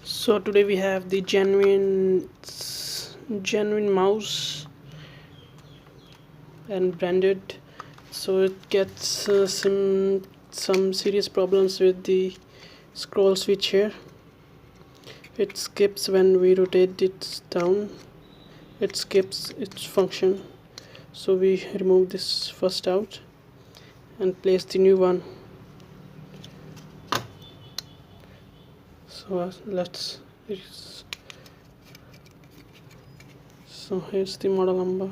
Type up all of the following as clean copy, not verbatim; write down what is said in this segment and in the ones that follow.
So today we have the genuine mouse and branded. So it gets some serious problems with the scroll switch here. It skips when we rotate it down. It skips its function. So we remove this first out and place the new one. So here's the model number.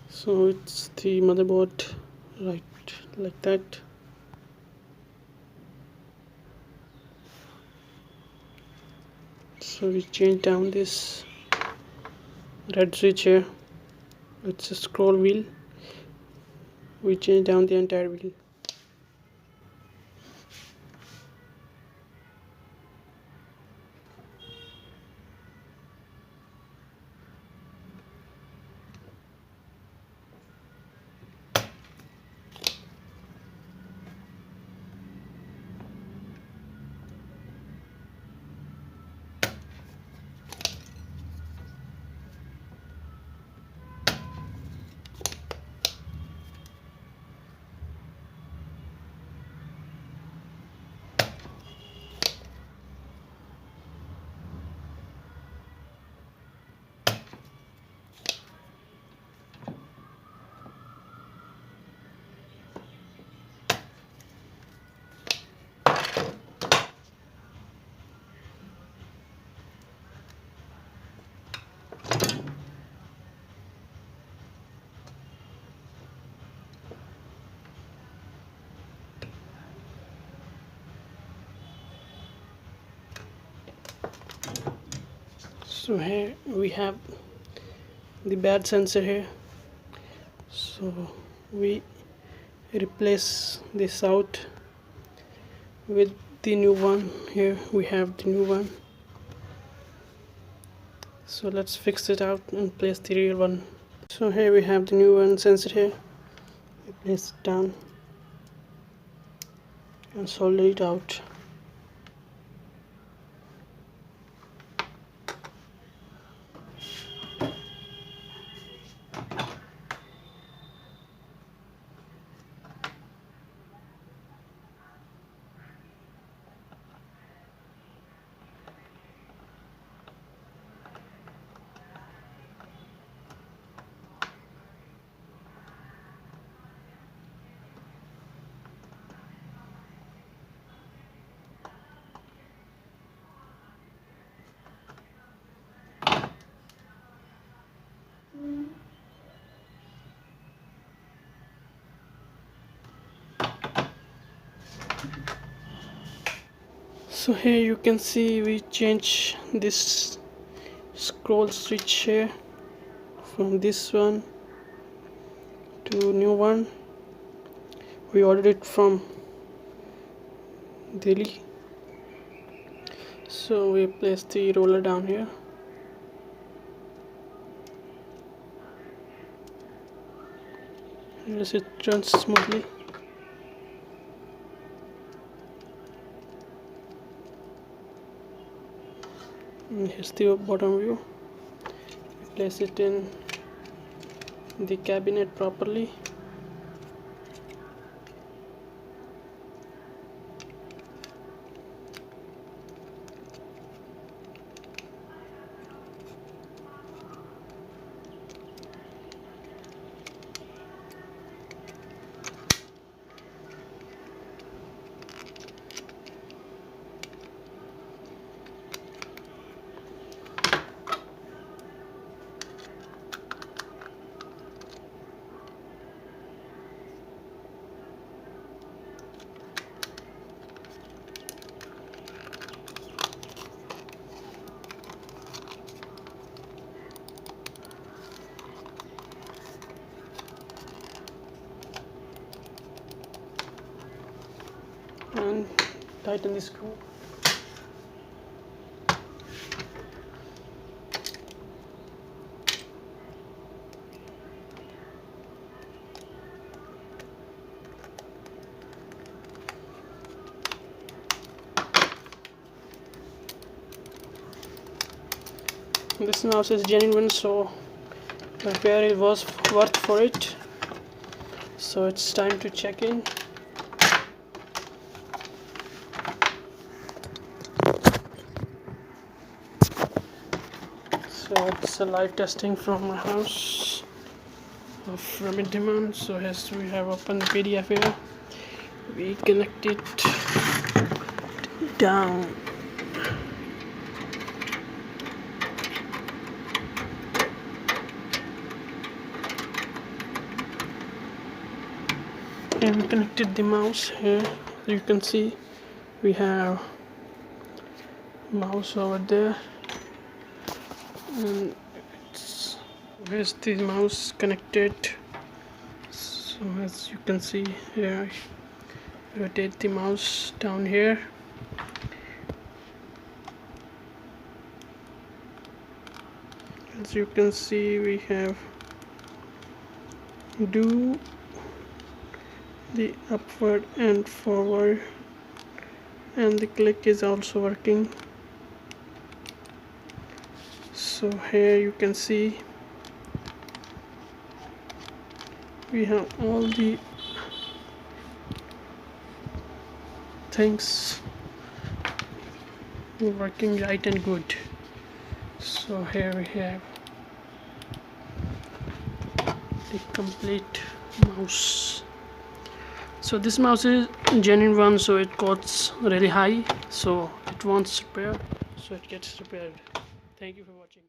So it's the motherboard, right, like that. So we change down this red switch here. It's a scroll wheel. We change down the entire wheel. So here we have the bad sensor here. So we replace this out with the new one. Here we have the new one. So let's fix it out and place the real one. So here we have the new one sensor here. We place it down and solder it out. So here you can see we change this scroll switch here from this one to new one. We ordered it from Delhi. So we place the roller down here. Unless it runs smoothly. And here's the bottom view. We place it in the cabinet properly. And tighten the screw. this mouse is genuine, so the repair it was worth for it. So it's time to check in. So it's a live testing from my house from Intiman. So as we have opened the PDF here, we connect it down. And we connected the mouse here. You can see we have mouse over there, and where's the mouse connected. So as you can see here, rotate the mouse down here. As you can see, we have do the upward and forward, and the click is also working. So here you can see we have all the things working right and good. So here we have the complete mouse. So this mouse is genuine one, so it costs really high, so it wants repair, so it gets repaired. Thank you for watching.